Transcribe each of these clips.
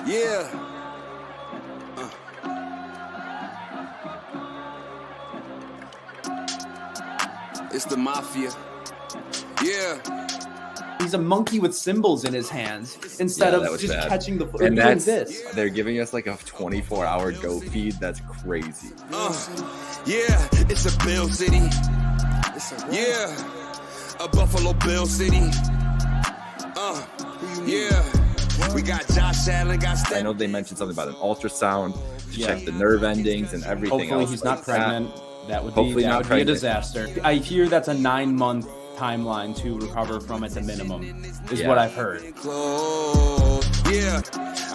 Yeah. It's the mafia. Yeah. He's a monkey with cymbals in his hands instead of just catching the and doing this. They're giving us like a 24-hour go feed. That's crazy. Yeah, it's a Bill City. Yeah, a Buffalo Bill City. Yeah, we got Josh Allen, got Steph. I know they mentioned something about an ultrasound to check the nerve endings and everything. Hopefully else he's like not pregnant. That would Hopefully be, that not would pregnant. be a disaster. I hear that's a 9-month timeline to recover from at the minimum, is what I've heard. Yeah,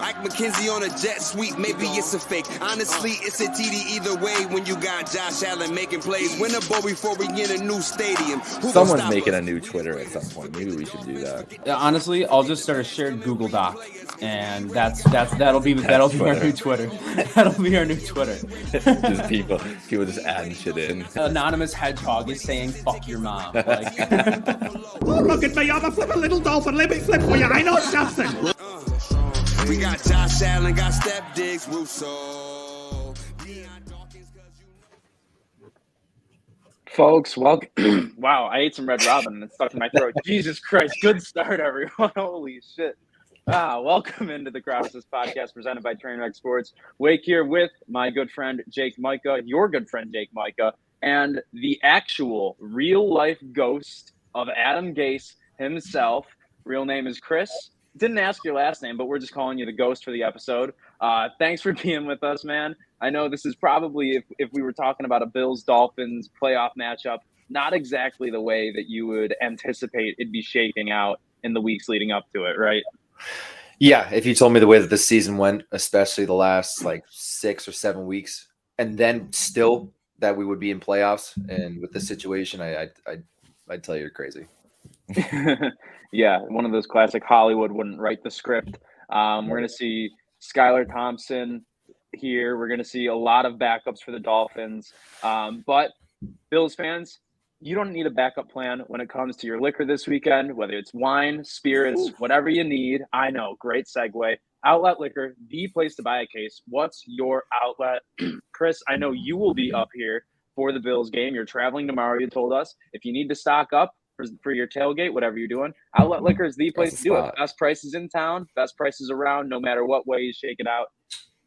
Ike McKenzie on a jet sweep, maybe it's a fake. Honestly, it's a TD either way when you got Josh Allen making plays. Win a ball before we get a new stadium. Someone's making a new Twitter at some point. Maybe we should do that. Honestly, I'll just start a shared Google Doc, and that'll be our new Twitter. That'll be our new Twitter. Just people just adding shit in. Anonymous hedgehog is saying "fuck your mom." Like, oh, look at me! I'm a flippin' little dolphin. Let me flip for you. I know something. We got Josh Allen, got Stefon Diggs, Russo. Folks, welcome. Wow, I ate some Red Robin and it's stuck in my throat. Jesus Christ, good start, everyone. Holy shit. Welcome into the Crowd Assist podcast presented by Trainwreck Sports. Wake here with my good friend Jake Micah, your good friend Jake Micah, and the actual real-life ghost of Adam Gase himself. Real name is Chris. Didn't ask your last name, but we're just calling you the ghost for the episode. Thanks for being with us, man. I know this is probably, if we were talking about a Bills-Dolphins playoff matchup, not exactly the way that you would anticipate it'd be shaking out in the weeks leading up to it, right? Yeah, if you told me the way that this season went, especially the last like 6 or 7 weeks, and then still that we would be in playoffs, and with this situation, I'd tell you you're crazy. Yeah, one of those classic Hollywood wouldn't write the script. We're going to see Skylar Thompson here. We're going to see a lot of backups for the Dolphins. But Bills fans, you don't need a backup plan when it comes to your liquor this weekend, whether it's wine, spirits, whatever you need. I know, great segue. Outlet Liquor, the place to buy a case. What's your outlet? Chris, I know you will be up here for the Bills game. You're traveling tomorrow, you told us. If you need to stock up for your tailgate, whatever you're doing, Outlet Liquor is the place to do it. Best prices in town, best prices around, no matter what way you shake it out.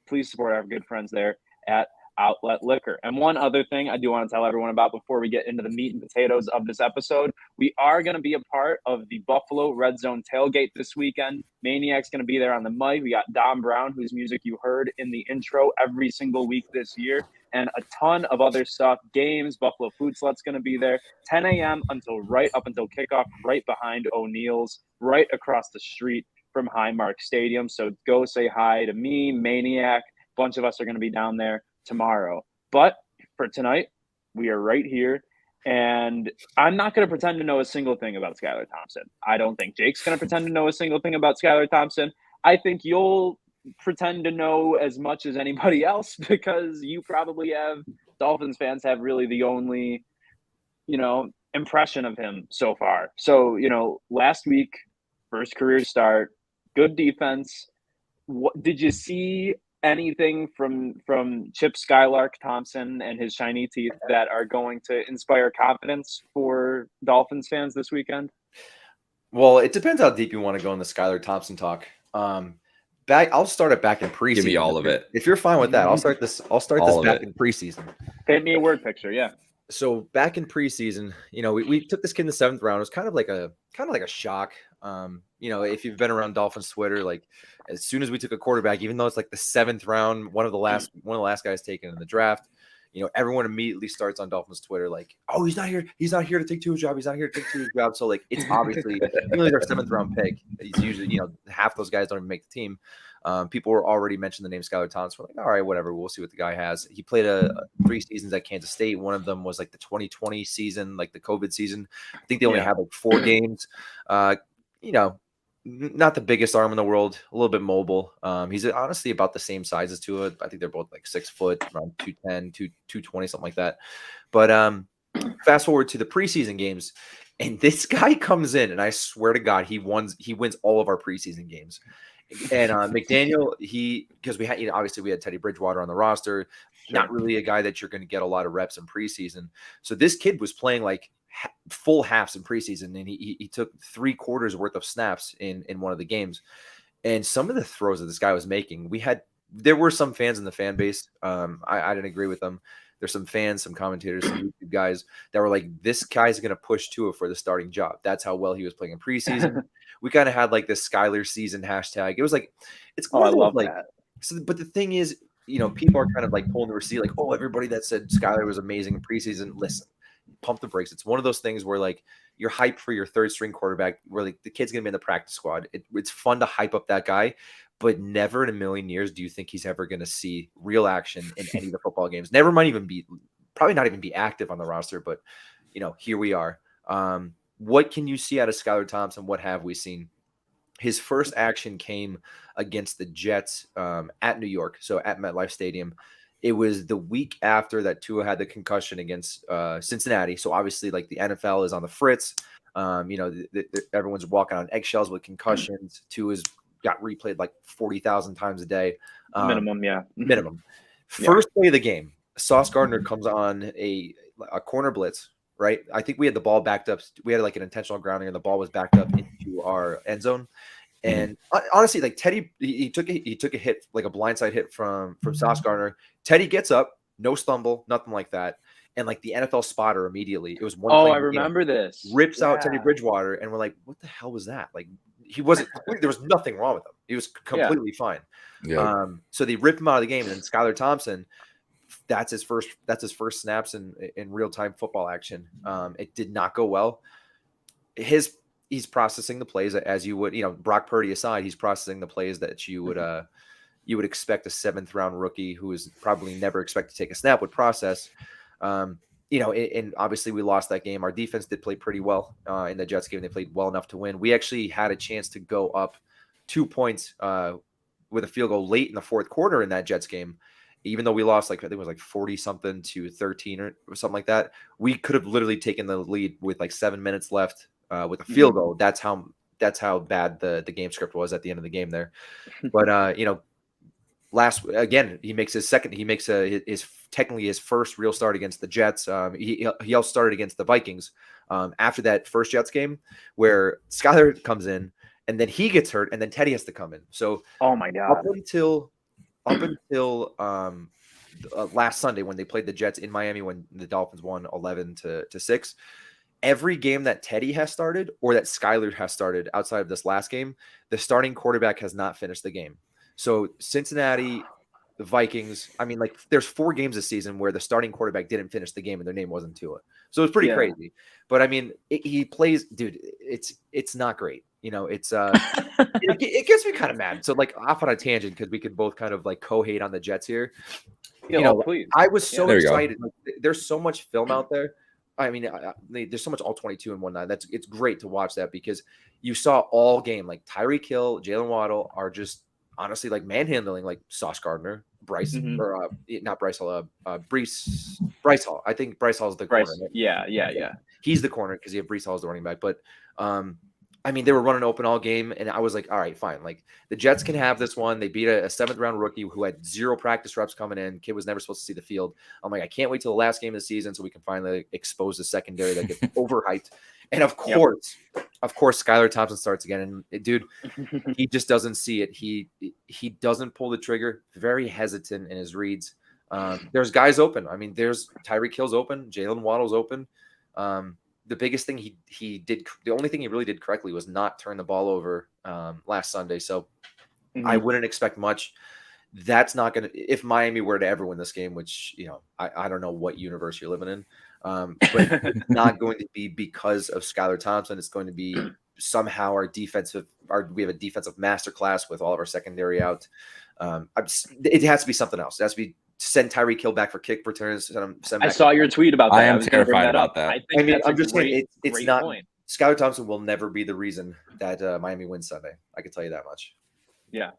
Please support our good friends there at Outlet Liquor. And one other thing I do want to tell everyone about before we get into the meat and potatoes of this episode, we are going to be a part of the Buffalo Red Zone tailgate this weekend. Maniac's going to be there on the mic. We got Dom Brown, whose music you heard in the intro every single week this year, and a ton of other stuff. Games, Buffalo Food Slut's going to be there, 10 a.m. right up until kickoff, right behind O'Neill's, right across the street from Highmark Stadium. So go say hi to me, Maniac. A bunch of us are going to be down there tomorrow. But for tonight, we are right here. And I'm not going to pretend to know a single thing about Skylar Thompson. I don't think Jake's going to pretend to know a single thing about Skylar Thompson. I think you'll pretend to know as much as anybody else because you probably have, Dolphins fans have really the only, impression of him so far. So, last week, first career start, good defense. What did you see anything from Chip Skylark Thompson and his shiny teeth that are going to inspire confidence for Dolphins fans this weekend? Well, it depends how deep you want to go in the Skylar Thompson talk. I'll start it back in preseason. Give me all of it. If you're fine with that, I'll start this back in preseason. Paint me a word picture, yeah. So back in preseason, we took this kid in the 7th round. It was kind of like a shock. If you've been around Dolphins Twitter, like as soon as we took a quarterback, even though it's like the 7th round, one of the last guys taken in the draft, everyone immediately starts on Dolphins Twitter like, oh, he's not here to take Tua's job. He's not here to take Tua's job. So like it's obviously even though he's our 7th round pick, he's usually half those guys don't even make the team. People were already mentioning the name Skylar Thompson. We're like, all right, whatever. We'll see what the guy has. He played 3 seasons at Kansas State. One of them was like the 2020 season, like the COVID season. I think they only had like 4 games. Not the biggest arm in the world, a little bit mobile. He's honestly about the same size as Tua. I think they're both like 6 foot, around 210, 220, something like that. But fast forward to the preseason games, and this guy comes in, and I swear to God, he wins all of our preseason games. And McDaniel, because we had, obviously we had Teddy Bridgewater on the roster, not really a guy that you're going to get a lot of reps in preseason. So this kid was playing like full halves in preseason, and he took 3 quarters worth of snaps in one of the games. And some of the throws that this guy was making, there were some fans in the fan base. I didn't agree with them. There's some fans, some commentators, some YouTube guys that were like, this guy's going to push Tua for the starting job. That's how well he was playing in preseason. We kind of had like this Skyler season hashtag. It was like, it's I love that. So, but the thing is, people are kind of like pulling the receipt, like, oh, everybody that said Skyler was amazing in preseason, listen, pump the brakes. It's one of those things where like you're hyped for your third string quarterback, where like the kid's going to be in the practice squad. It's fun to hype up that guy. But never in a million years do you think he's ever going to see real action in any of the football games. Never might even probably not even be active on the roster, but, here we are. What can you see out of Skylar Thompson? What have we seen? His first action came against the Jets at New York, so at MetLife Stadium. It was the week after that Tua had the concussion against Cincinnati. So obviously, like, the NFL is on the fritz. Everyone's walking on eggshells with concussions. Tua's got replayed like 40,000 times a day. Minimum, yeah. Minimum. First play of the game, Sauce Gardner comes on a corner blitz, right? I think we had the ball backed up. We had like an intentional grounding, and the ball was backed up into our end zone. And honestly, like Teddy, he took a hit, like a blindside hit from Sauce Gardner. Teddy gets up, no stumble, nothing like that. And like the NFL spotter immediately, it was one. Oh, I remember this. Rips out Teddy Bridgewater, and we're like, what the hell was that? Like, he wasn't. There was nothing wrong with him. He was completely fine. Yeah. So they rip him out of the game, and then Skylar Thompson, that's his first snaps in real time football action. It did not go well. He's processing the plays as you would, Brock Purdy aside, he's processing the plays that you would expect a 7th round rookie who is probably never expected to take a snap would process. And obviously we lost that game. Our defense did play pretty well in the Jets game. They played well enough to win. We actually had a chance to go up 2 points with a field goal late in the fourth quarter in that Jets game. Even though we lost, I think it was like 40-something to 13 or something like that, we could have literally taken the lead with like 7 minutes left with a field goal. That's how bad the game script was at the end of the game there. But he makes technically his first real start against the Jets. He also started against the Vikings after that first Jets game where Skyler comes in and then he gets hurt and then Teddy has to come in. So oh my God, up until last Sunday when they played the Jets in Miami when the Dolphins won 11-6, every game that Teddy has started or that Skyler has started outside of this last game, the starting quarterback has not finished the game. So Cincinnati, the Vikings, there's 4 games this season where the starting quarterback didn't finish the game and their name wasn't Tua. So it's pretty crazy. But he plays, dude, it's not great. It gets me kind of mad. So off on a tangent because we could both kind of co-hate on the Jets here. Please. I was so excited. There's so much film out there. There's so much all 22 and whatnot. It's great to watch that because you saw all game Tyreek Hill, Jalen Waddle are just honestly manhandling Sauce Gardner, Bryce or not Bryce Hall, Bryce Hall. I think Bryce Hall is the corner. Right? Yeah. He's the corner because you have Bryce Hall as the running back. But they were running open all game, and I was like, all right, fine. The Jets can have this one. They beat a 7th round rookie who had 0 practice reps coming in. Kid was never supposed to see the field. I'm like, I can't wait till the last game of the season so we can finally expose the secondary that gets overhyped. And of course, Skylar Thompson starts again. And dude, he just doesn't see it. He doesn't pull the trigger. Very hesitant in his reads. There's guys open. There's Tyreek Hill's open. Jalen Waddle's open. The biggest thing he did, the only thing he really did correctly was not turn the ball over last Sunday. So I wouldn't expect much. That's not going to, if Miami were to ever win this game, which, I don't know what universe you're living in, but it's not going to be because of Skylar Thompson. It's going to be somehow we have a defensive masterclass with all of our secondary out. It has to be something else. It has to be send Tyreek Hill back for kick returns. I saw your tweet about that. I am terrified about that. I'm just saying it's not. Point. Skylar Thompson will never be the reason that Miami wins Sunday. I can tell you that much. Yeah.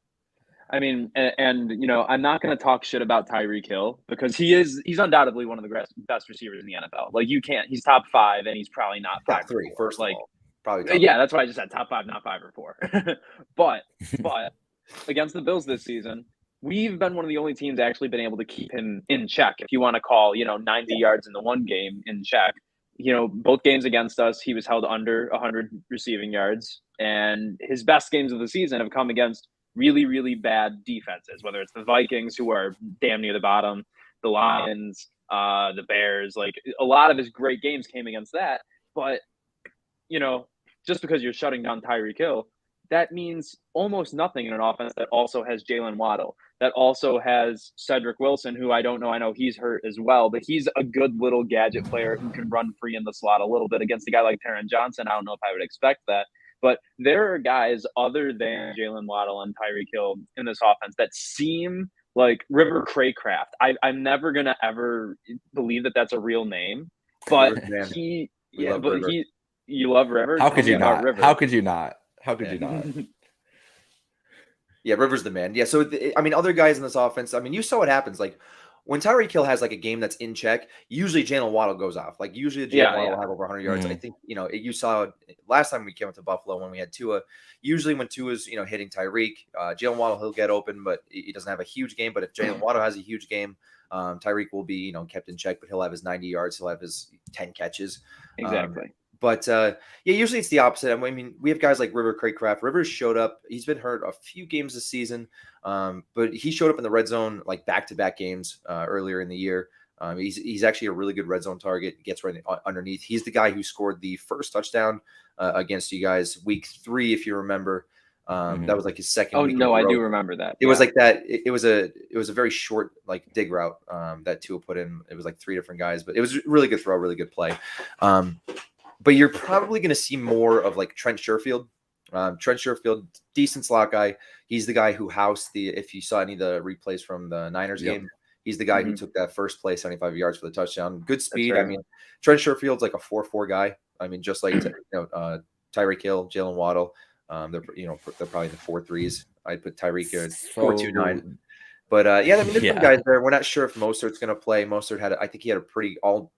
And I'm not going to talk shit about Tyreek Hill because he's undoubtedly one of the best receivers in the NFL. He's top 5 and he's probably not 5 top 3 4. First of all, probably top yeah, that's why I just said top 5, not 5 or 4. but against the Bills this season, we've been one of the only teams actually been able to keep him in check. If you want to call, 90 yards in the one game in check, both games against us, he was held under 100 receiving yards. And his best games of the season have come against really, really bad defenses, whether it's the Vikings, who are damn near the bottom, the Lions, the Bears. Like, a lot of his great games came against that. But, just because you're shutting down Tyreek Hill, that means almost nothing in an offense that also has Jalen Waddle, that also has Cedric Wilson, who I don't know. I know he's hurt as well, but he's a good little gadget player who can run free in the slot a little bit. Against a guy like Taron Johnson, I don't know if I would expect that. But there are guys other than Jalen Waddle and Tyreek Hill in this offense that seem like River Craycraft. I'm never going to ever believe that that's a real name, but you love River. How could you not? How could you not? How could you not? Yeah, Rivers the man. Yeah, so other guys in this offense. You saw what happens. Like when Tyreek Hill has like a game that's in check, usually Jalen Waddle goes off. Like usually Jalen Waddle will have over 100 yards. Mm-hmm. I think you saw last time we came up to Buffalo when we had Tua. Usually when Tua's hitting Tyreek, Jalen Waddle he'll get open, but he doesn't have a huge game. But if Jalen Waddle has a huge game, Tyreek will be kept in check, but he'll have his 90 yards. He'll have his 10 catches. Exactly. But usually it's the opposite. We have guys like River Craycraft. Rivers showed up. He's been hurt a few games this season, but he showed up in the red zone like back-to-back games earlier in the year. He's actually a really good red zone target. Gets right underneath. He's the guy who scored the first touchdown against you guys week 3, if you remember. That was like his second. Oh no, I do remember that. It was like that. It was a very short like dig route that Tua put in. It was like 3 different guys, but it was a really good throw, really good play. But you're probably going to see more of like Trent Sherfield. Trent Sherfield, decent slot guy. He's the guy who housed if you saw any of the replays from the Niners game, he's the guy who took that first play, 75 yards for the touchdown. Good speed. Right. Trent Sherfield's like a 4.4 guy. Just like Tyreek Hill, Jalen Waddle. They're probably the 4.3s. I'd put Tyreek at 4.29. But there's some guys there. We're not sure if Mostert's going to play. Mostert I think he had a pretty all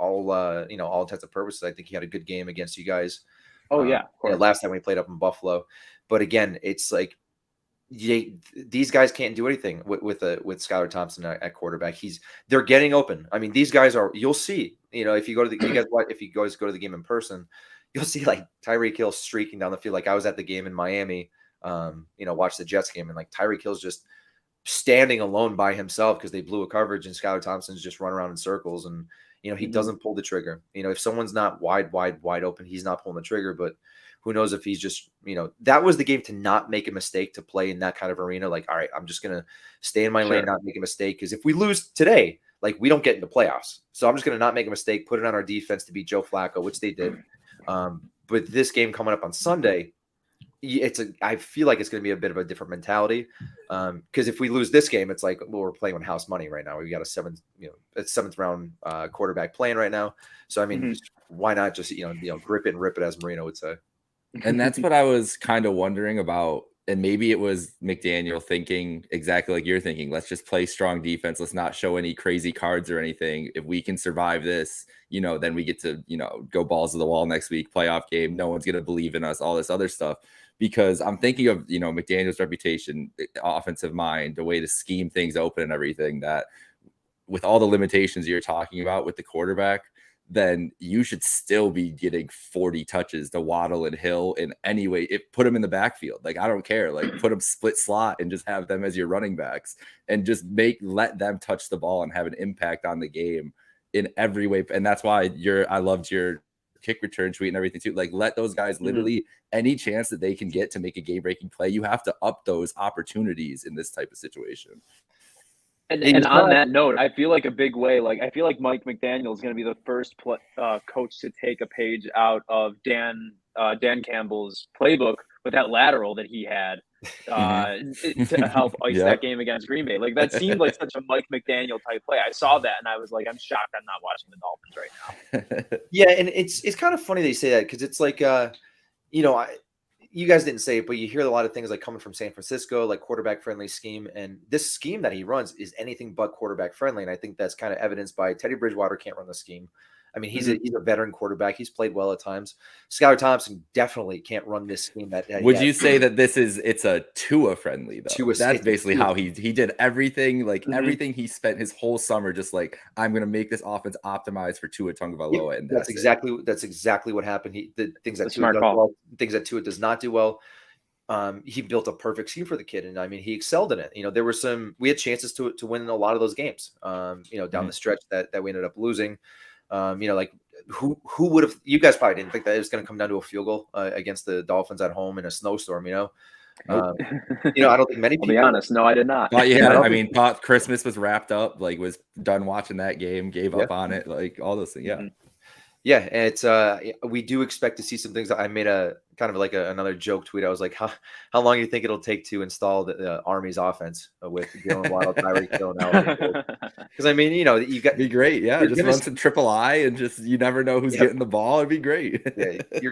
intents and purposes. I think he had a good game against you guys. Oh yeah, of course. Last time we played up in Buffalo. But again, it's like these guys can't do anything with Skylar Thompson at quarterback. They're getting open. These guys are. You'll see. If you go to if you guys go to the game in person, you'll see like Tyreek Hill streaking down the field. Like I was at the game in Miami. Watch the Jets game, and like Tyreek Hill's just standing alone by himself because they blew a coverage, and Skylar Thompson's just run around in circles and. He doesn't pull the trigger. If someone's not wide open, he's not pulling the trigger. But who knows if he's just, that was the game to not make a mistake, to play in that kind of arena. Like, all right, I'm just going to stay in my lane, not make a mistake. Because if we lose today, like we don't get into playoffs. So I'm just going to not make a mistake, put it on our defense to beat Joe Flacco, which they did. But this game coming up on Sunday, I feel like it's going to be a bit of a different mentality. Because if we lose this game, it's like, well, we're playing with house money right now. We got a seventh round quarterback playing right now. So why not just grip it and rip it, as Marino would say. And that's what I was kind of wondering about. And maybe it was McDaniel thinking exactly like you're thinking. Let's just play strong defense. Let's not show any crazy cards or anything. If we can survive this, then we get to go balls to the wall next week, playoff game. No one's gonna believe in us. All this other stuff. Because I'm thinking of, McDaniel's reputation, offensive mind, the way to scheme things open and everything, that with all the limitations you're talking about with the quarterback, then you should still be getting 40 touches to Waddle and Hill in any way. Put them in the backfield. Like, I don't care. Like, put them split slot and just have them as your running backs and just let them touch the ball and have an impact on the game in every way. And that's why I loved your kick return tweet and everything too. Like, let those guys literally any chance that they can get to make a game-breaking play, you have to up those opportunities in this type of situation. And on that note, I feel like a big way, I feel like Mike McDaniel is going to be the first coach to take a page out of Dan Campbell's playbook with that lateral that he had to help ice that game against Green Bay. Like, that seemed like such a Mike McDaniel type play. I saw that and I was like, I'm shocked I'm not watching the Dolphins right now. Yeah, and it's kind of funny they say that, because it's like you guys didn't say it, but you hear a lot of things like coming from San Francisco, like quarterback friendly scheme. And this scheme that he runs is anything but quarterback friendly. And I think that's kind of evidenced by Teddy Bridgewater can't run the scheme. I mean, he's a veteran quarterback. He's played well at times. Skylar Thompson definitely can't run this scheme. Would you say that it's a Tua friendly though? That's basically how he did everything. Like everything he spent his whole summer just like, I'm going to make this offense optimized for Tua Tagovailoa, and that's exactly what happened. The things that Tua does well, things that Tua does not do well. He built a perfect scheme for the kid, and I mean, he excelled in it. We had chances to win a lot of those games. Down the stretch that we ended up losing. Like who would have? You guys probably didn't think that it was going to come down to a field goal against the Dolphins at home in a snowstorm. I don't think many people. I'll be honest, no, I did not. Thought Christmas was wrapped up. Like, was done watching that game, gave up on it, like all those things. Yeah. Yeah, and it's we do expect to see some things. I made a kind of like another joke tweet. I was like, how long do you think it'll take to install the Army's offense with Jalen Waddle, Tyreek Hill, now? Because I mean, you got be great. Yeah, just run some triple I and just you never know who's getting the ball. It'd be great. Yeah, he's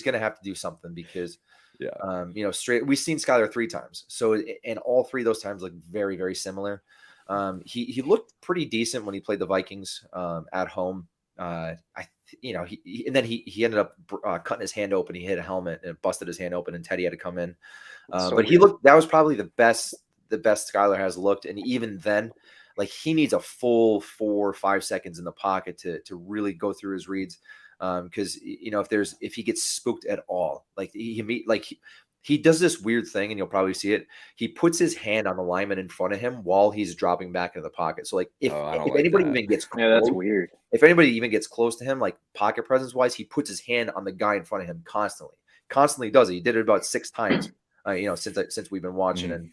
gonna have to do something because we've seen Skylar 3 times. So and all 3 of those times look very, very similar. He looked pretty decent when he played the Vikings at home. He ended up cutting his hand open. He hit a helmet and busted his hand open, and Teddy had to come in. That was probably the best Skylar has looked. And even then, like, he needs a full 4 or 5 seconds in the pocket to really go through his reads. Because if he gets spooked at all, like he does this weird thing, and you'll probably see it. He puts his hand on the lineman in front of him while he's dropping back into the pocket. So, like, if anybody even gets close, that's weird. If anybody even gets close to him, like pocket presence wise, he puts his hand on the guy in front of him constantly does it. He did it about 6 times, since we've been watching, and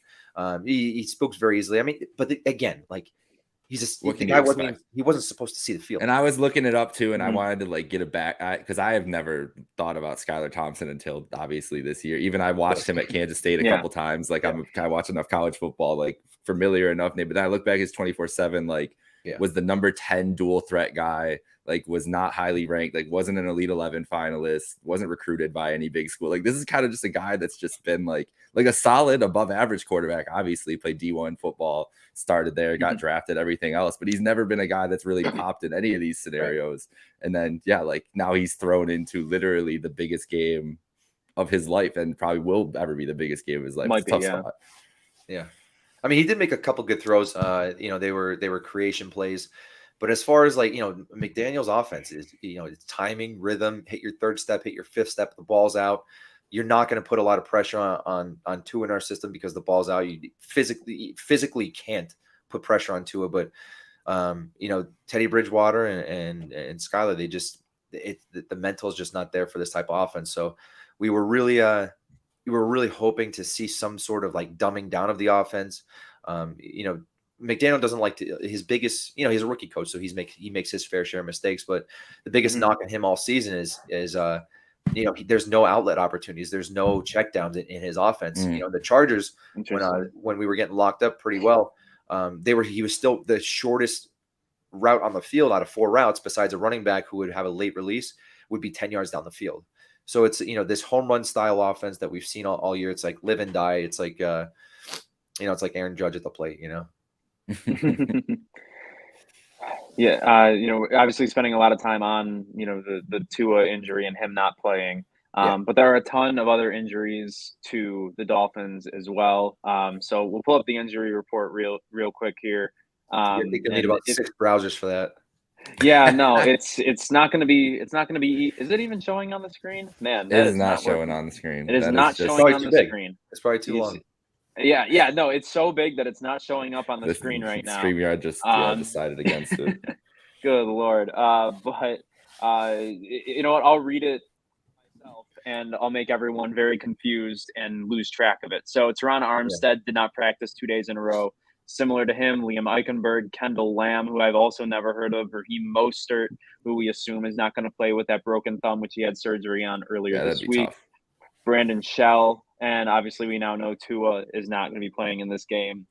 he spooks very easily. I mean, but again, like, he's just he wasn't supposed to see the field. And I was looking it up too, and I wanted to like get it back because I have never thought about Skylar Thompson until obviously this year. Even I watched him at Kansas State a couple times. Like I watch enough college football, like familiar enough name. But then I look back, his 24/7 like was the number 10 dual threat guy. Like, was not highly ranked, like wasn't an Elite 11 finalist, wasn't recruited by any big school. Like, this is kind of just a guy that's just been like a solid above average quarterback. Obviously played D1 football, started there, got drafted, everything else, but he's never been a guy that's really popped in any of these scenarios. And then, like now he's thrown into literally the biggest game of his life and probably will ever be the biggest game of his life. Might be, yeah. I mean, he did make a couple good throws. They were creation plays. But as far as like, McDaniel's offense is, it's timing, rhythm, hit your 3rd step, hit your 5th step, the ball's out. You're not going to put a lot of pressure on Tua in our system because the ball's out. You physically can't put pressure on Tua. But, Teddy Bridgewater and Skylar, the mental is just not there for this type of offense. So we were really hoping to see some sort of like dumbing down of the offense. McDaniel doesn't like to his biggest, he's a rookie coach, so he makes his fair share of mistakes. But the biggest knock on him all season is there's no outlet opportunities, there's no checkdowns in his offense. The Chargers, when we were getting locked up pretty well, he was still the shortest route on the field out of 4 routes, besides a running back who would have a late release, would be 10 yards down the field. So it's this home run style offense that we've seen all year. It's like live and die. It's like it's like Aaron Judge at the plate. Obviously spending a lot of time on, the Tua injury and him not playing. But there are a ton of other injuries to the Dolphins as well. So we'll pull up the injury report real quick here. I think they need about 6 browsers for that. Yeah, no, it's not going to be. Is it even showing on the screen? Man, it is not showing on the screen. It is not showing on the screen. It's probably too long. Yeah, no, it's so big that it's not showing up on the screen right now. StreamYard just decided against it. Good Lord. But you know what? I'll read it myself, and I'll make everyone very confused and lose track of it. So Teron Armstead did not practice 2 days in a row. Similar to him, Liam Eichenberg, Kendall Lamb, who I've also never heard of, Raheem Mostert, who we assume is not going to play with that broken thumb, which he had surgery on earlier this week. Tough. Brandon Shell, and obviously we now know Tua is not going to be playing in this game.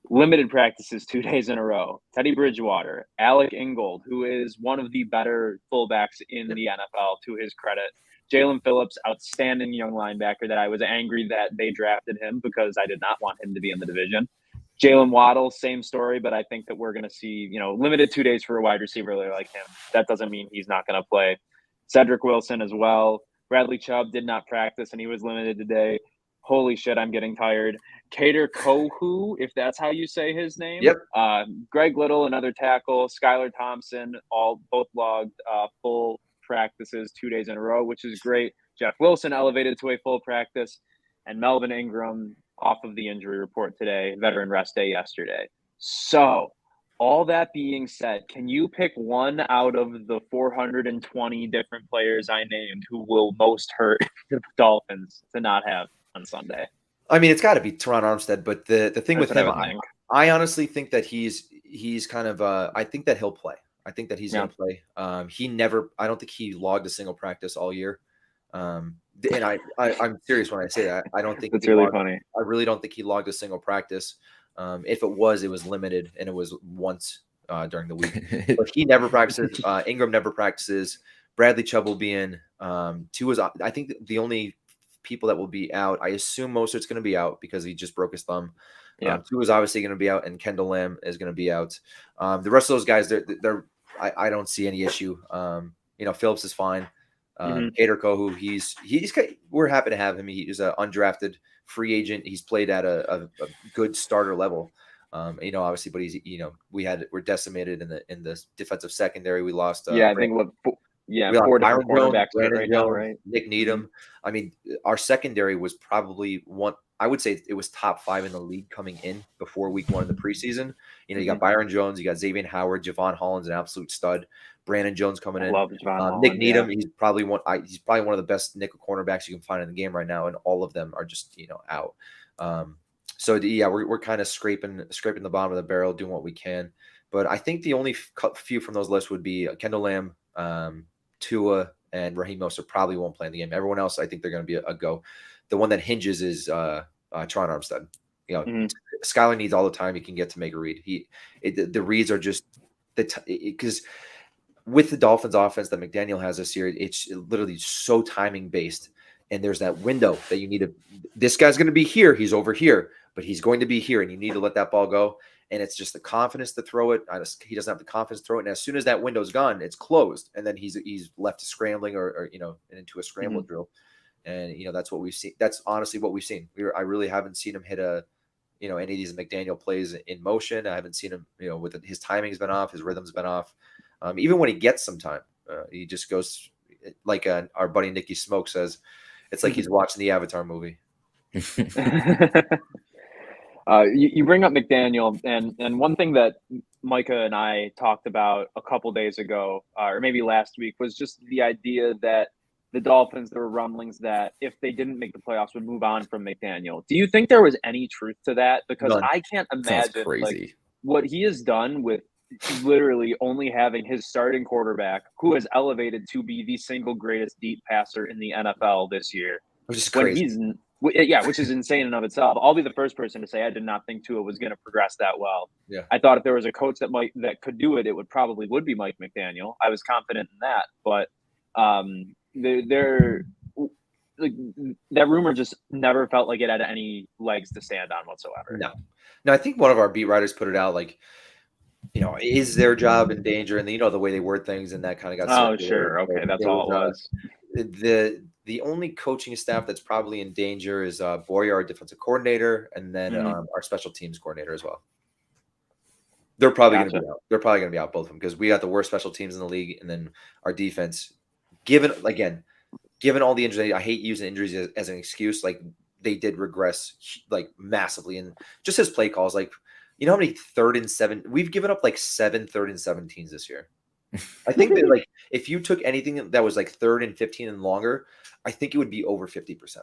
Limited practices 2 days in a row. Teddy Bridgewater, Alec Ingold, who is one of the better fullbacks in the NFL, to his credit. Jalen Phillips, outstanding young linebacker that I was angry that they drafted him because I did not want him to be in the division. Jalen Waddle, same story, but I think that we're going to see, limited 2 days for a wide receiver like him. That doesn't mean he's not going to play. Cedric Wilson as well. Bradley Chubb did not practice, and he was limited today. Holy shit, I'm getting tired. Kader Kohu, if that's how you say his name. Yep. Greg Little, another tackle. Skylar Thompson, both logged full practices 2 days in a row, which is great. Jeff Wilson elevated to a full practice, and Melvin Ingram off of the injury report today, veteran rest day yesterday. So, all that being said, can you pick one out of the 420 different players I named who will most hurt the Dolphins to not have on Sunday? I mean, it's got to be Teron Armstead, but the thing That's with him, I I honestly think that he's kind of I think that he'll play. I think that he's going to play. I don't think he logged a single practice all year. And I'm serious when I say that. I don't think that's really funny. I really don't think he logged a single practice. If it was limited, and it was once during the week. But he never practices. Ingram never practices. Bradley Chubb will be in. Tua's, I think the only people that will be out, I assume Mostert's going to be out because he just broke his thumb. Yeah. Tua's obviously going to be out, and Kendall Lamb is going to be out. The rest of those guys, I don't see any issue. Phillips is fine. Kader Kohu, we're happy to have him. He's an undrafted free agent. He's played at a good starter level. Obviously, but we're decimated in the defensive secondary. We lost. I think four different quarterbacks right now, right? Nick Needham. I mean, our secondary was probably one. I would say it was top 5 in the league coming in before week 1 of the preseason. You got Byron Jones, you got Xavier Howard, Javon Holland's an absolute stud. Brandon Jones coming in. Love Javon Holland, Nick Needham, he's probably one of the best nickel cornerbacks you can find in the game right now, and all of them are just out. We're kind of scraping the bottom of the barrel, doing what we can. But I think the only few from those lists would be Kendall Lamb, Tua, and Raheem Mostert probably won't play in the game. Everyone else, I think they're going to be a go. The one that hinges is Teron Armstead. Skylar needs all the time he can get to make a read. The reads are just because with the Dolphins offense that McDaniel has this year, it's literally so timing based. And there's that window that you need to, this guy's going to be here. He's over here, but he's going to be here, and you need to let that ball go. And it's just the confidence to throw it. He doesn't have the confidence to throw it. And as soon as that window's gone, it's closed. And then he's left to scrambling or into a scramble drill. And, that's what we've seen. That's honestly what we've seen. I really haven't seen him hit any of these McDaniel plays in motion. I haven't seen him, with his timing's been off, his rhythm's been off. Even when he gets some time, he just goes like our buddy Nicky Smoke says, it's like he's watching the Avatar movie. You bring up McDaniel, and one thing that Micah and I talked about a couple days ago, or maybe last week, was just the idea that the Dolphins, there were rumblings that if they didn't make the playoffs, would move on from McDaniel. Do you think there was any truth to that? Because None. I can't imagine what he has done with literally only having his starting quarterback, who has elevated to be the single greatest deep passer in the NFL this year. Which is crazy. Which is insane in and of itself. I'll be the first person to say I did not think Tua was going to progress that well. Yeah. I thought if there was a coach that could do it, it would be Mike McDaniel. I was confident in that, but that rumor just never felt like it had any legs to stand on whatsoever. No, I think one of our beat writers put it out like, is their job in danger? And the way they word things, and that kind of got. Oh, sure, okay, that's all it was. The only coaching staff that's probably in danger is Poyer, our defensive coordinator, and then our special teams coordinator as well. They're probably going to be out. They're probably going to be out, both of them, because we got the worst special teams in the league, and then our defense. Given all the injuries, I hate using injuries as an excuse. Like, they did regress like massively, and just his play calls, like, how many 3rd and 7? We've given up like 7 3rd and 17s this year. I think that, like, if you took anything that was like 3rd and 15 and longer, I think it would be over 50%.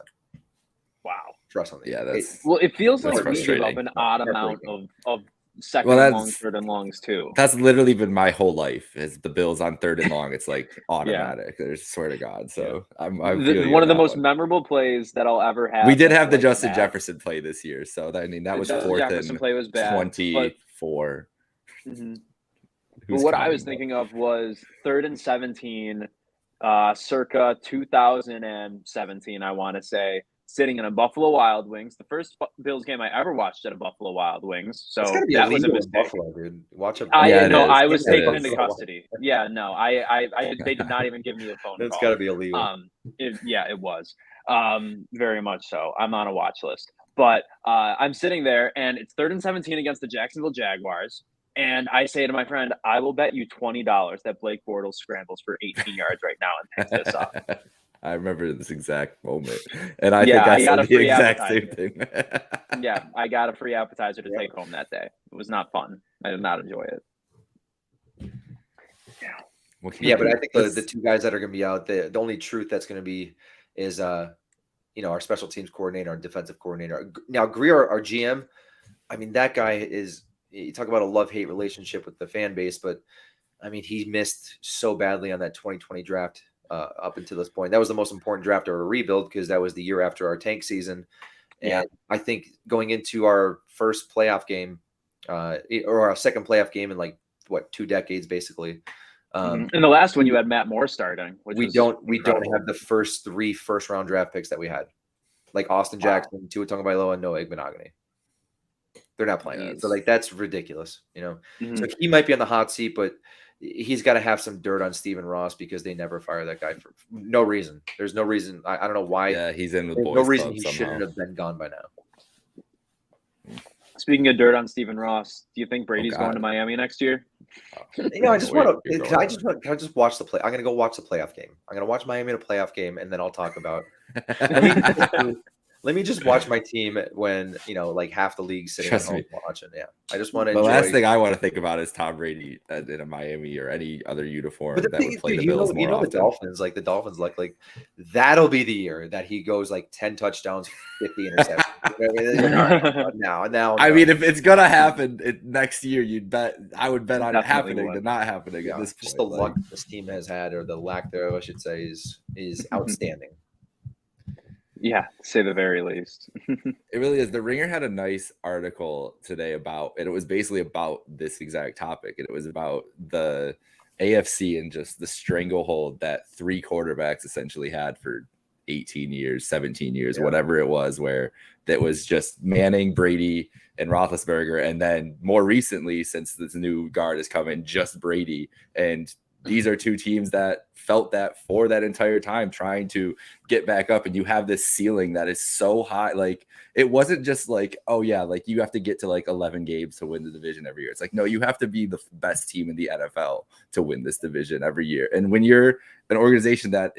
Wow. Trust on it feels like we give up an odd amount of second and long, 3rd and longs too. That's literally been my whole life. Is the Bills on 3rd and long? It's like automatic. I swear to God. So I'm one of the most memorable plays that I'll ever have. We did have the Justin Jefferson play this year, so that was 4th Jefferson play was bad, 24. But what I was thinking of was 3rd and 17, circa 2017, I want to say. sitting in a Buffalo Wild Wings, the first Bills game I ever watched at a Buffalo Wild Wings. So It's gotta be that was a illegal in mistake. Buffalo, dude. Watch it. Yeah, it is. I was It taken is. into custody. Yeah, no, they did not even give me a phone That's call. gotta be illegal. It was. Very much so. I'm on a watch list. But I'm sitting there, and it's 3rd and 17 against the Jacksonville Jaguars. And I say to my friend, I will bet you $20 that Blake Bortles scrambles for 18 yards right now and picks this up. I remember this exact moment, and I Yeah, think I I got said a the free exact same appetizer. thing. Yeah, I got a free appetizer to take home that day. It was not fun. I did not enjoy it. Yeah, but I think the two guys that are going to be out, the only truth that's going to be is, our special teams coordinator, our defensive coordinator. Now, Greer, our GM, I mean, that guy is, you talk about a love-hate relationship with the fan base, but, I mean, he missed so badly on that 2020 draft up until this point. That was the most important draft of a rebuild because that was the year after our tank season. And I think going into our first playoff game or our second playoff game in 2 decades, basically. In the last one, you had Matt Moore starting. We don't have the first 3 first-round draft picks that we had, like Austin Jackson, Tua Tagovailoa, and Noah Igbenogany. They're not playing. So that's ridiculous, So he might be on the hot seat, but he's got to have some dirt on Stephen Ross because they never fire that guy for no reason. There's no reason. I don't know why. Yeah, he's in with There's boys no reason club he somehow. shouldn't have been gone by now. Speaking of dirt on Stephen Ross, do you think Brady's going to God. Miami next year? I just want to. Can I just watch the play? I'm going to go watch the playoff game. I'm going to watch Miami in a playoff game, and then I'll talk about. Let me just watch my team when half the league's sitting at home watching. Yeah, I just want to. The last thing I want to think about is Tom Brady in a Miami or any other uniform But the that thing would is, play dude, the Bills more often. The Dolphins, like that'll be the year that he goes 10 touchdowns, 50 interceptions. Now. I mean, if it's gonna happen next year, I would bet on it Definitely happening would. than not happening at this point. Just the luck this team has had, or the lack thereof, I should say, is outstanding. Yeah, to say the very least. It really is. The Ringer had a nice article today and it was basically about this exact topic. And it was about the AFC and just the stranglehold that 3 quarterbacks essentially had for 18 years, 17 years, whatever it was, where that was just Manning, Brady, and Roethlisberger. And then more recently, since this new guard has come in, just Brady. And these are 2 teams that felt that for that entire time, trying to get back up. And you have this ceiling that is so high. Like, it wasn't just you have to get to 11 games to win the division every year. It's no, you have to be the best team in the NFL to win this division every year. And when you're an organization that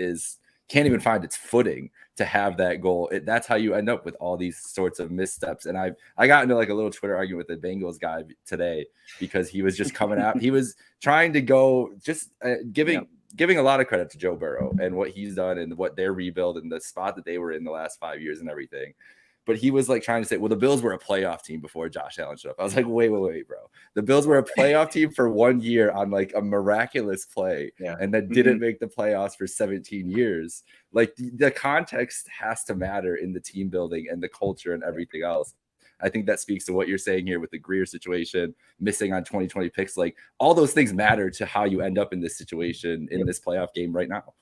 can't even find its footing to have that goal, that's how you end up with all these sorts of missteps. And I got into a little Twitter argument with the Bengals guy today because he was just coming out. He was trying to go just giving a lot of credit to Joe Burrow and what he's done and what their rebuild and the spot that they were in the last 5 years and everything. But he was trying to say, well, the Bills were a playoff team before Josh Allen showed up. I was like, wait, bro. The Bills were a playoff team for 1 year on a miraculous play and that didn't make the playoffs for 17 years. The context has to matter in the team building and the culture and everything else. I think that speaks to what you're saying here with the Greer situation, missing on 2020 picks. All those things matter to how you end up in this situation in this playoff game right now.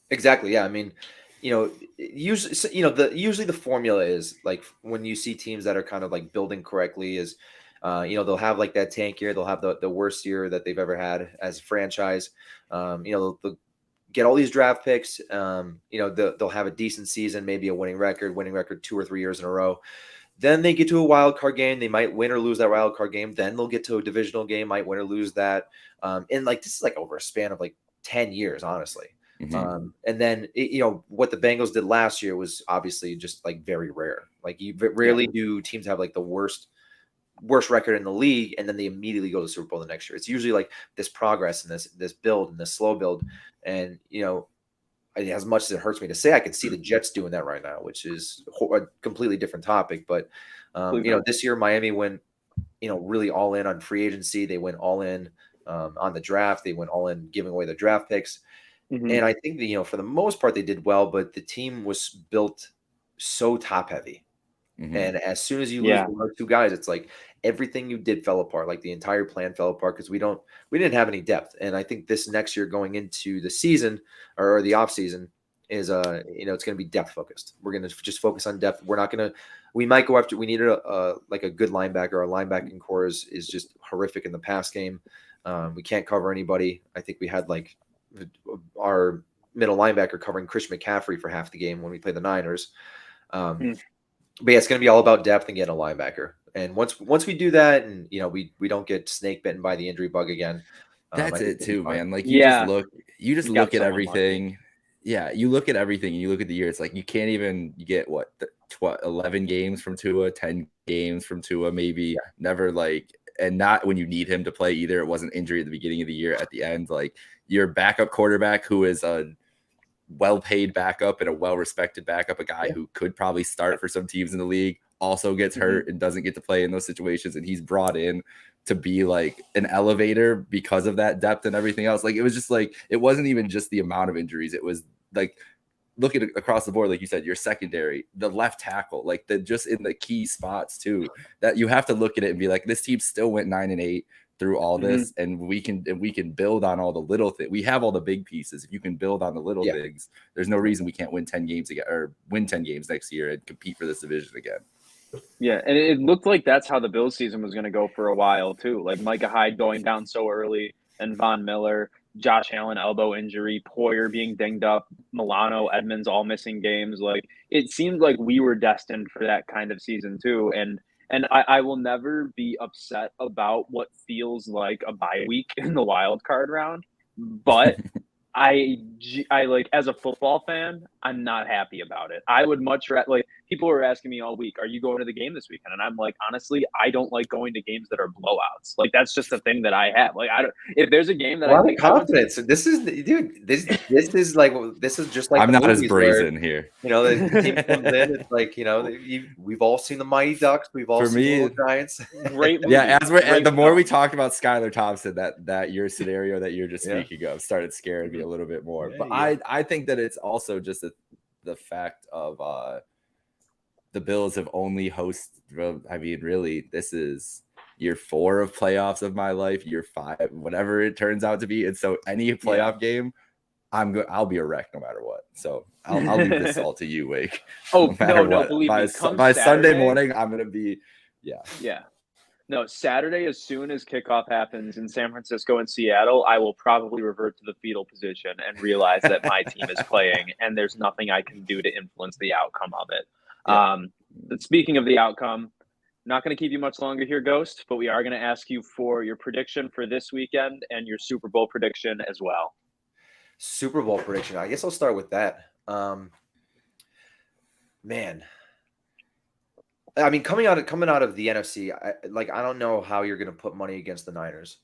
Exactly. Yeah. I mean, usually the formula is when you see teams that are kind of building correctly is, they'll have that tank year. They'll have the worst year that they've ever had as a franchise. They'll get all these draft picks. They'll have a decent season, maybe a winning record 2 or 3 years in a row. Then they get to a wild card game. They might win or lose that wild card game. Then they'll get to a divisional game, might win or lose that. And this is over a span of 10 years, honestly. Mm-hmm. And then, what the Bengals did last year was obviously just very rare. You rarely do teams have the worst record in the league, and then they immediately go to the Super Bowl the next year. It's usually this progress and this build and this slow build. And, as much as it hurts me to say, I can see the Jets doing that right now, which is a completely different topic. But, this year Miami went, really all in on free agency. They went all in on the draft. They went all in giving away the draft picks. Mm-hmm. And I think that, for the most part, they did well, but the team was built so top heavy. Mm-hmm. And as soon as you lose one or 2 guys, it's everything you did fell apart. The entire plan fell apart because we didn't have any depth. And I think this next year going into the season or the off season, is it's going to be depth focused. We're going to just focus on depth. We're not going to. We might go after. We needed a good linebacker. Our linebacking core is just horrific in the pass game. We can't cover anybody. I think we had like our middle linebacker covering Christian McCaffrey for half the game when we play the Niners. But yeah, it's going to be all about depth and getting a linebacker. And once we do that, and we don't get snake bitten by the injury bug again. That's it too, man. Like you just look at everything. Lucky. Yeah, you look at everything and you look at the year. It's like you can't even get 11 games from Tua, 10 games from Tua, maybe never and not when you need him to play either. It wasn't injury at the beginning of the year. At the end, like your backup quarterback, who is a well-paid backup and a well-respected backup, a guy who could probably start for some teams in the league, also gets hurt and doesn't get to play in those situations, and he's brought in to be like an elevator because of that depth and everything else. Like it was just like it wasn't even just the amount of injuries. It was like look at it across the board, like you said, your secondary, the left tackle, like just in the key spots too, that you have to look at it and be like, this team still went 9-8 through all this, and we can build on all the little things. We have all the big pieces. If you can build on the little things, there's no reason we can't win 10 games again or win 10 games next year and compete for this division again. Yeah, and it looked like that's how the Bills season was going to go for a while too. Like Micah Hyde going down so early, and Von Miller, Josh Allen elbow injury, Poyer being dinged up, Milano, Edmonds all missing games. Like it seemed like we were destined for that kind of season too. And I will never be upset about what feels like a bye week in the wild card round, but I like as a football fan, I'm not happy about it. I would much rather, like people were asking me all week, are you going to the game this weekend? And I'm like, honestly, I don't like going to games that are blowouts. Like that's just a thing that I have. Like if there's a game that I think confidence. This is just like I'm not as brazen here. The team comes in. It's like we've all seen the Mighty Ducks. We've all seen the Giants. Great movie. Yeah, the more we talked about Skylar Thompson, that your scenario that you're just speaking of started scaring me a little bit more. But I think that it's also just the fact of the Bills have only hosted. I mean, really, this is year 4 of playoffs of my life, year 5, whatever it turns out to be. And so any playoff game, I'll be a wreck no matter what. So I'll leave this all to you, Wake. Oh, no, believe me. By Sunday morning, I'm gonna be, yeah. No, Saturday, as soon as kickoff happens in San Francisco and Seattle, I will probably revert to the fetal position and realize that my team is playing and there's nothing I can do to influence the outcome of it. But speaking of the outcome, not going to keep you much longer here, Ghost, but we are going to ask you for your prediction for this weekend and your Super Bowl prediction as well. Super Bowl prediction. I guess I'll start with that. Man. I mean, coming out of the NFC, I don't know how you're going to put money against the Niners.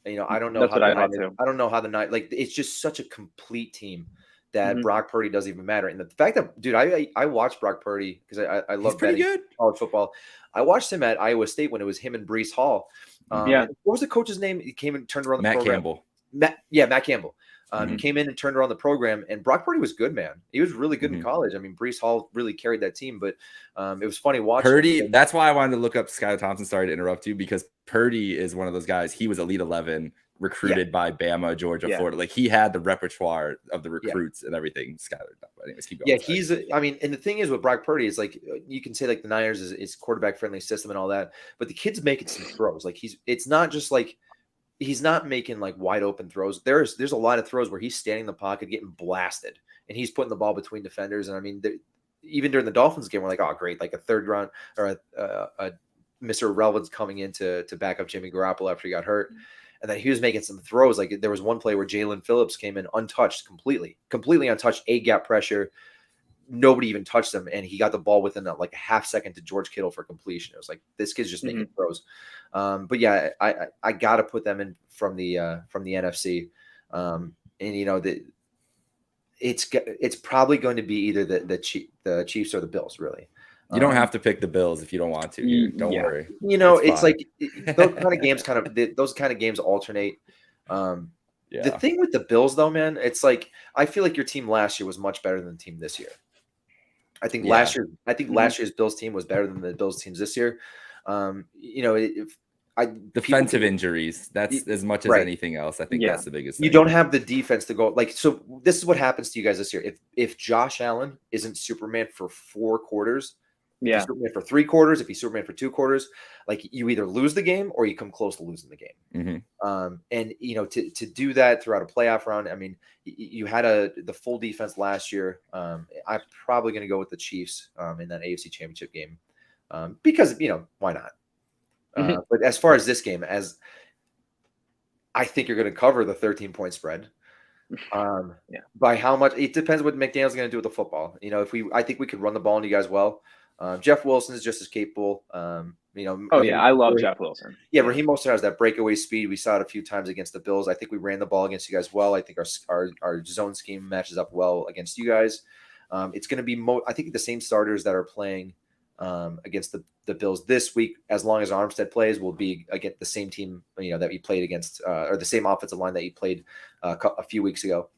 I don't know how the Niners, like it's just such a complete team that Brock Purdy doesn't even matter. And the fact that, dude, I watched Brock Purdy because I love betting college football. I watched him at Iowa State when it was him and Breece Hall. What was the coach's name? He came and turned around the program. Campbell. Matt Campbell. He came in and turned around the program, and Brock Purdy was good, man. He was really good in college. I mean, Breece Hall really carried that team, but it was funny watching Purdy. That's why I wanted to look up Skylar Thompson. Sorry to interrupt you, because Purdy is one of those guys. He was Elite 11, recruited by Bama, Georgia, Florida. Like he had the repertoire of the recruits and everything. Skylar. But anyways, keep going. Yeah, and the thing is with Brock Purdy is like you can say like the Niners is quarterback friendly system and all that, but the kid's making some throws. Like it's not just like. He's not making like wide open throws. There's a lot of throws where he's standing in the pocket, getting blasted, and he's putting the ball between defenders. And I mean, even during the Dolphins game, we're like, oh, great, like a third round or a Mr. Irrelevance coming in to back up Jimmy Garoppolo after he got hurt. And then he was making some throws. Like there was one play where Jalen Phillips came in untouched, completely untouched, A-gap pressure. Nobody even touched him, and he got the ball within like a half second to George Kittle for completion. It was like this kid's just making throws. But yeah, I got to put them in from the NFC, and it's probably going to be either the Chiefs or the Bills. Really, you don't have to pick the Bills if you don't want to. Don't worry. It's like those kind of games alternate. The thing with the Bills, though, man, it's like I feel like your team last year was much better than the team this year. I think last year's Bills team was better than the Bills teams this year. I defensive injuries. That's as much as anything else. I think that's the biggest thing. You don't have the defense to go like, so this is what happens to you guys this year. If Josh Allen isn't Superman for 4 quarters, if he's Superman for 3 quarters, if he's Superman for 2 quarters, like you either lose the game or you come close to losing the game. And to do that throughout a playoff round, I mean, you had the full defense last year. I'm probably going to go with the Chiefs in that AFC Championship game because why not? But as far as this game, I think you're going to cover the 13-point spread. By how much? It depends what McDaniel's going to do with the football. I think we could run the ball on you guys well. Jeff Wilson is just as capable. I love Jeff Wilson. Yeah, Raheem Mostert has that breakaway speed. We saw it a few times against the Bills. I think we ran the ball against you guys well. I think our zone scheme matches up well against you guys. It's going to be I think the same starters that are playing against the Bills this week, as long as Armstead plays, will be against the same team that we played against, or the same offensive line that he played a few weeks ago.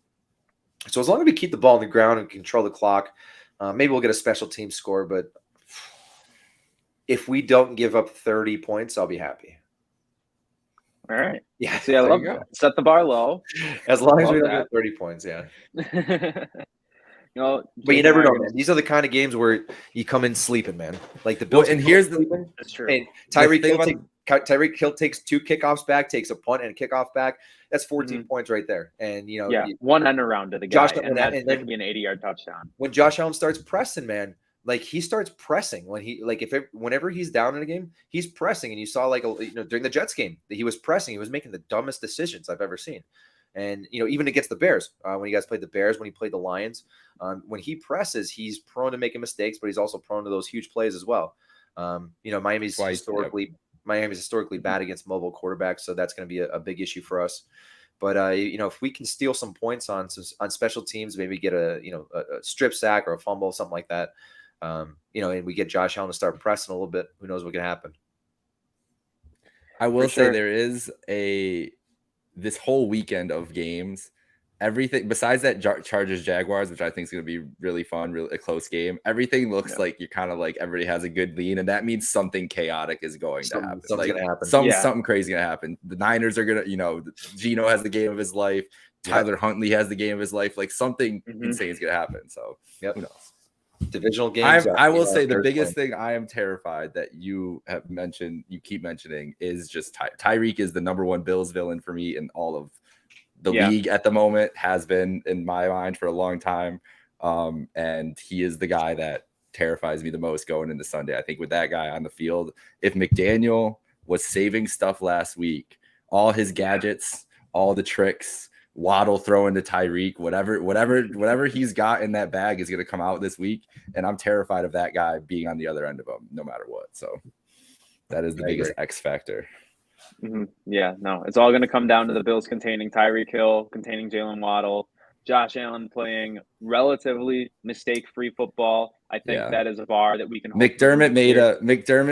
So as long as we keep the ball on the ground and control the clock, maybe we'll get a special team score. But if we don't give up 30 points, I'll be happy. All right. Yeah. See, I love that. Set the bar low. As long as we don't get 30 points, yeah. But you never know, man. These are the kind of games where you come in sleeping, man. Like the Bills. And here's the That's true. And Tyreek Hill takes 2 kickoffs back, takes a punt and a kickoff back. That's 14 points right there. And one end around to the guy, and that could be an 80-yard touchdown. When Josh Allen starts pressing, man, like he starts pressing when whenever he's down in a game, he's pressing. And you saw during the Jets game that he was pressing. He was making the dumbest decisions I've ever seen. And, even against the Bears, when you guys played the Bears, when he played the Lions, when he presses, he's prone to making mistakes, but he's also prone to those huge plays as well. Miami's historically bad against mobile quarterbacks, so that's going to be a big issue for us. But, if we can steal some points on special teams, maybe get a strip sack or a fumble, something like that, and we get Josh Allen to start pressing a little bit, who knows what can happen. I will say there is this whole weekend of games, everything besides that Chargers Jaguars, which I think is going to be really fun, really a close game. Everything looks like you're kind of like everybody has a good lean, and that means something chaotic is going to happen. Something's going to happen. Something crazy going to happen. The Niners are going to, Geno has the game of his life. Tyler Huntley has the game of his life. Like something insane is going to happen. So who knows? Divisional games. I will say the biggest thing I am terrified that you have mentioned, you keep mentioning, is just Tyreek is the number 1 Bills villain for me in all of the league at the moment, has been in my mind for a long time. And he is the guy that terrifies me the most going into Sunday. I think with that guy on the field, if McDaniel was saving stuff last week, all his gadgets, all the tricks, Waddle throwing to Tyreek, whatever he's got in that bag is going to come out this week, and I'm terrified of that guy being on the other end of him, no matter what. So that is the biggest X factor. Yeah, no, it's all going to come down to the Bills containing Tyreek Hill, containing Jalen Waddle, Josh Allen playing relatively mistake-free football. I think that is a bar that we can. McDermott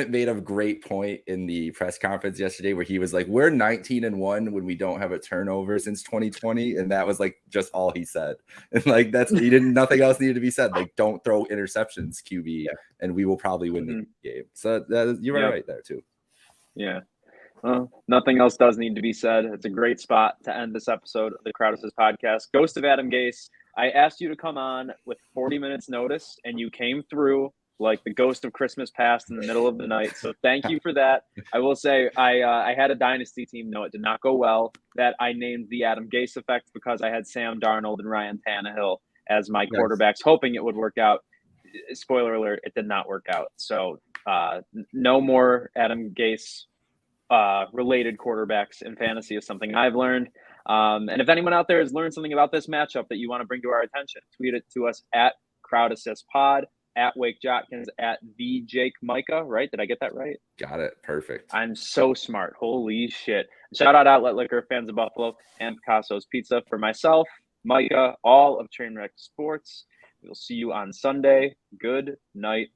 made a great point in the press conference yesterday where he was like, "We're 19-1 when we don't have a turnover since 2020," and that was like just all he said. And like nothing else needed to be said. Like, don't throw interceptions, QB, and we will probably win the game. So you were right there too. Yeah. Well, nothing else does need to be said. It's a great spot to end this episode of the Crowd Assist podcast. Ghost of Adam Gase, I asked you to come on with 40 minutes notice, and you came through like the ghost of Christmas past in the middle of the night. So thank you for that. I will say I had a dynasty team. No, it did not go well. That I named the Adam Gase effect because I had Sam Darnold and Ryan Tannehill as my quarterbacks, hoping it would work out. Spoiler alert, it did not work out. So no more Adam Gase related quarterbacks in fantasy is something I've learned. And if anyone out there has learned something about this matchup that you want to bring to our attention, tweet it to us at Crowd Assist Pod, at Wake Jotkins, at the Jake Micah, right? Did I get that right? Got it. Perfect. I'm so smart. Holy shit. Shout out Outlet Liquor, fans of Buffalo, and Picasso's Pizza. For myself, Micah, all of Trainwreck Sports. We'll see you on Sunday. Good night.